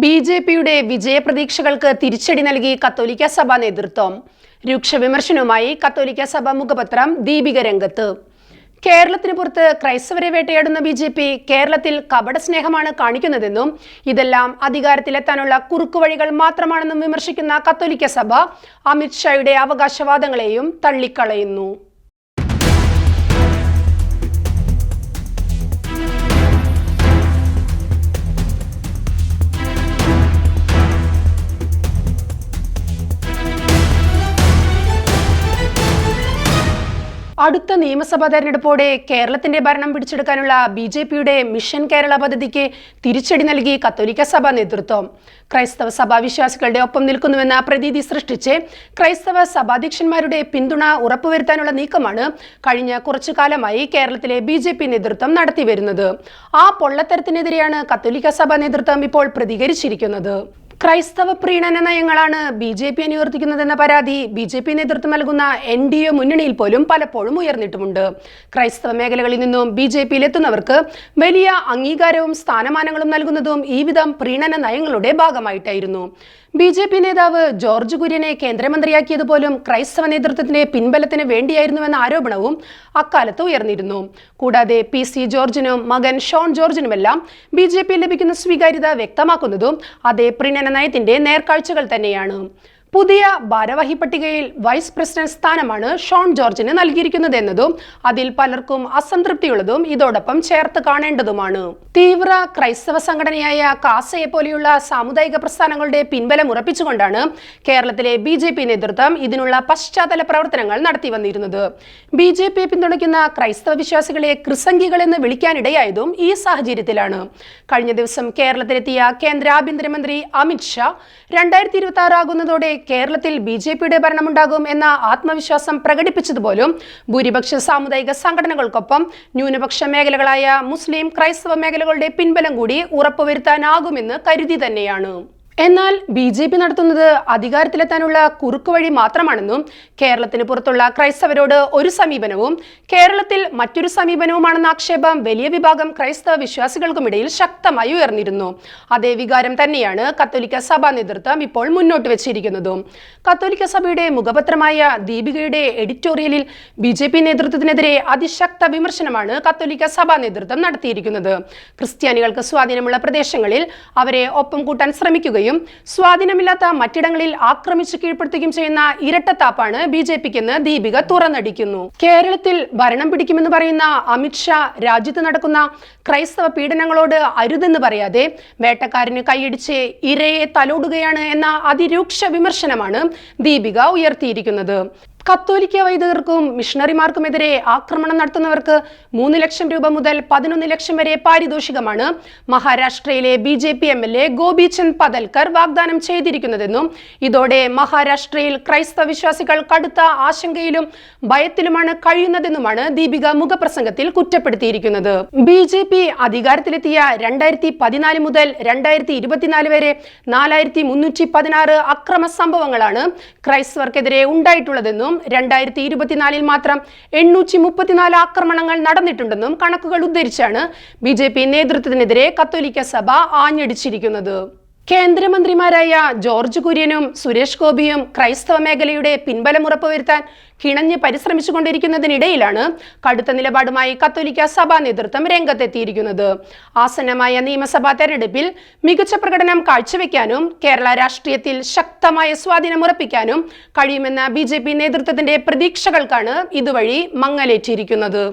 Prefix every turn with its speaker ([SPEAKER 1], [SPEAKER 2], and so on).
[SPEAKER 1] ബി.ജെ.പിയുടെ വിജയപ്രതീക്ഷകൾക്ക് തിരിച്ചടി നൽകി കത്തോലിക്ക സഭാ നേതൃത്വം. രൂക്ഷ വിമർശനവുമായി കത്തോലിക്ക സഭ മുഖപത്രം ദീപിക രംഗത്ത്. കേരളത്തിന് പുറത്ത് ക്രൈസ്തവരെ വേട്ടയാടുന്ന ബി.ജെ.പി കേരളത്തിൽ കപട സ്നേഹമാണ് കാണിക്കുന്നതെന്നും ഇതെല്ലാം അധികാരത്തിലെത്താനുള്ള കുറുക്കുവഴികൾ മാത്രമാണെന്നും വിമർശിക്കുന്ന കത്തോലിക്ക സഭ അമിത്ഷായുടെ അവകാശവാദങ്ങളെയും തള്ളിക്കളയുന്നു. അടുത്ത നിയമസഭാ തെരഞ്ഞെടുപ്പോടെ കേരളത്തിന്റെ ഭരണം പിടിച്ചെടുക്കാനുള്ള ബി.ജെ.പിയുടെ മിഷൻ കേരള പദ്ധതിക്ക് തിരിച്ചടി നൽകി കത്തോലിക്ക സഭാ നേതൃത്വം. ക്രൈസ്തവ സഭാ വിശ്വാസികളുടെ ഒപ്പം നിൽക്കുന്നുവെന്ന പ്രതീതി സൃഷ്ടിച്ച് ക്രൈസ്തവ സഭാധ്യക്ഷന്മാരുടെ പിന്തുണ ഉറപ്പുവരുത്താനുള്ള നീക്കമാണ് കഴിഞ്ഞ കുറച്ചു കാലമായി കേരളത്തിലെ ബി.ജെ.പി നേതൃത്വം നടത്തിവരുന്നത്. ആ പൊള്ളത്തരത്തിനെതിരെയാണ് കത്തോലിക്ക സഭാ നേതൃത്വം ഇപ്പോൾ പ്രതികരിച്ചിരിക്കുന്നത്. ക്രൈസ്തവ പ്രീണന നയങ്ങളാണ് ബി.ജെ.പി അനുവർത്തിക്കുന്നതെന്ന പരാതി ബി.ജെ.പി നേതൃത്വം നൽകുന്ന എൻ.ഡി.എ മുന്നണിയിൽ പോലും പലപ്പോഴും ഉയർന്നിട്ടുമുണ്ട്. ക്രൈസ്തവ മേഖലകളിൽ നിന്നും ബി.ജെ.പിയിൽ എത്തുന്നവർക്ക് വലിയ അംഗീകാരവും സ്ഥാനമാനങ്ങളും നൽകുന്നതും ഈ വിധം പ്രീണന നയങ്ങളുടെ ഭാഗമായിട്ടായിരുന്നു. ബി.ജെ.പി നേതാവ് ജോർജ് കുര്യനെ കേന്ദ്രമന്ത്രിയാക്കിയതുപോലും ക്രൈസ്തവ നേതൃത്വത്തിന്റെ പിൻബലത്തിന് വേണ്ടിയായിരുന്നുവെന്ന ആരോപണവും അക്കാലത്ത് ഉയർന്നിരുന്നു. കൂടാതെ പി.സി ജോർജിനും മകൻ ഷോൺ ജോർജിനുമെല്ലാം ബി.ജെ.പി ലഭിക്കുന്ന സ്വീകാര്യത വ്യക്തമാക്കുന്നതും അതേ പ്രീണന നയത്തിന്റെ നേർക്കാഴ്ചകൾ തന്നെയാണ്. പുതിയ ഭാരവാഹി പട്ടികയിൽ വൈസ് പ്രസിഡന്റ് സ്ഥാനമാണ് ഷോൺ ജോർജിന് നൽകിയിരിക്കുന്നത് എന്നതും അതിൽ പലർക്കും അസംതൃപ്തിയുള്ളതും ഇതോടൊപ്പം ചേർത്ത് കാണേണ്ടതുമാണ്. തീവ്ര ക്രൈസ്തവ സംഘടനയായ കാസയെ പോലെയുള്ള സാമുദായിക പ്രസ്ഥാനങ്ങളുടെ പിൻബലം ഉറപ്പിച്ചുകൊണ്ടാണ് കേരളത്തിലെ ബി.ജെ.പി നേതൃത്വം ഇതിനുള്ള പശ്ചാത്തല പ്രവർത്തനങ്ങൾ നടത്തി വന്നിരുന്നത്. ബി.ജെ.പിയെ പിന്തുണയ്ക്കുന്ന ക്രൈസ്തവ വിശ്വാസികളെ ക്രിസംഗികൾ എന്ന് വിളിക്കാനിടയായതും ഈ സാഹചര്യത്തിലാണ്. കഴിഞ്ഞ ദിവസം കേരളത്തിലെത്തിയ കേന്ദ്ര ആഭ്യന്തരമന്ത്രി അമിത്ഷാ 2026 ആകുന്നതോടെ കേരളത്തിൽ ബി.ജെ.പിയുടെ ഭരണമുണ്ടാകും എന്ന ആത്മവിശ്വാസം പ്രകടിപ്പിച്ചതുപോലും ഭൂരിപക്ഷ സാമുദായിക സംഘടനകൾക്കൊപ്പം ന്യൂനപക്ഷ മേഖലകളായ മുസ്ലിം ക്രൈസ്തവ മേഖലകളുടെ പിൻബലം കൂടി ഉറപ്പുവരുത്താനാകുമെന്ന് കരുതി തന്നെയാണ്. എന്നാൽ ബി.ജെ.പി നടത്തുന്നത് അധികാരത്തിലെത്താനുള്ള കുറുക്കുവഴി മാത്രമാണെന്നും കേരളത്തിന് പുറത്തുള്ള ക്രൈസ്തവരോട് ഒരു സമീപനവും കേരളത്തിൽ മറ്റൊരു സമീപനവുമാണെന്ന ആക്ഷേപം വലിയ വിഭാഗം ക്രൈസ്തവ വിശ്വാസികൾക്കുമിടയിൽ ശക്തമായി ഉയർന്നിരുന്നു. അതേ വികാരം തന്നെയാണ് കത്തോലിക്ക സഭാ നേതൃത്വം ഇപ്പോൾ മുന്നോട്ട് വെച്ചിരിക്കുന്നതും. കത്തോലിക്ക സഭയുടെ മുഖപത്രമായ ദീപികയുടെ എഡിറ്റോറിയലിൽ ബി.ജെ.പി നേതൃത്വത്തിനെതിരെ അതിശക്ത വിമർശനമാണ് കത്തോലിക്ക സഭാ നേതൃത്വം നടത്തിയിരിക്കുന്നത്. ക്രിസ്ത്യാനികൾക്ക് സ്വാധീനമുള്ള പ്രദേശങ്ങളിൽ അവരെ ഒപ്പം കൂട്ടാൻ ശ്രമിക്കുകയും സ്വാധീനമില്ലാത്ത മറ്റിടങ്ങളിൽ ആക്രമിച്ച് കീഴ്പ്പെടുത്തുകയും ചെയ്യുന്ന ഇരട്ടത്താപ്പാണ് ബി.ജെ.പിക്കെന്ന് ദീപിക തുറന്നടിക്കുന്നു. കേരളത്തിൽ ഭരണം പിടിക്കുമെന്ന് പറയുന്ന അമിത്ഷാ രാജ്യത്ത് നടക്കുന്ന ക്രൈസ്തവ പീഡനങ്ങളോട് അരുതെന്ന് പറയാതെ വേട്ടക്കാരന് കൈയടിച്ച് ഇരയെ തലോടുകയാണ് എന്ന അതിരൂക്ഷ വിമർശനമാണ് ദീപിക ഉയർത്തിയിരിക്കുന്നത്. കത്തോലിക്ക വൈദികർക്കും മിഷണറിമാർക്കുമെതിരെ ആക്രമണം നടത്തുന്നവർക്ക് 3 ലക്ഷം രൂപ മുതൽ 11 ലക്ഷം വരെ പാരിതോഷികമാണ് മഹാരാഷ്ട്രയിലെ ബി.ജെ.പി എം.എൽ.എ ഗോപിചന്ദ് പദൽക്കർ വാഗ്ദാനം ചെയ്തിരിക്കുന്നതെന്നും ഇതോടെ മഹാരാഷ്ട്രയിൽ ക്രൈസ്തവ വിശ്വാസികൾ കടുത്ത ആശങ്കയിലും ഭയത്തിലുമാണ് കഴിയുന്നതെന്നുമാണ് ദീപിക മുഖപ്രസംഗത്തിൽ കുറ്റപ്പെടുത്തിയിരിക്കുന്നത്. ബി.ജെ.പി അധികാരത്തിലെത്തിയ 2014 മുതൽ 2024 വരെ 4316 അക്രമ സംഭവങ്ങളാണ് ക്രൈസ്തവർക്കെതിരെ ഉണ്ടായിട്ടുള്ളതെന്നും 2024 മാത്രം 834 ആക്രമണങ്ങൾ നടന്നിട്ടുണ്ടെന്നും കണക്കുകൾ ഉദ്ധരിച്ചാണ് ബി.ജെ.പി നേതൃത്വത്തിനെതിരെ കത്തോലിക്ക സഭ ആഞ്ഞടിച്ചിരിക്കുന്നത്. കേന്ദ്രമന്ത്രിമാരായ ജോർജ് കുര്യനും സുരേഷ് ഗോപിയും ക്രൈസ്തവ മേഖലയുടെ പിൻബലം ഉറപ്പുവരുത്താൻ കിണഞ്ഞ് പരിശ്രമിച്ചുകൊണ്ടിരിക്കുന്നതിനിടയിലാണ് കടുത്ത നിലപാടുമായി കത്തോലിക്ക സഭാ നേതൃത്വം രംഗത്തെത്തിയിരിക്കുന്നത്. ആസന്നമായ നിയമസഭാ തെരഞ്ഞെടുപ്പിൽ മികച്ച പ്രകടനം കാഴ്ചവെക്കാനും കേരള രാഷ്ട്രീയത്തിൽ ശക്തമായ സ്വാധീനം ഉറപ്പിക്കാനും കഴിയുമെന്ന ബി.ജെ.പി നേതൃത്വത്തിന്റെ പ്രതീക്ഷകൾക്കാണ് ഇതുവഴി മങ്ങലേറ്റിയിരിക്കുന്നത്.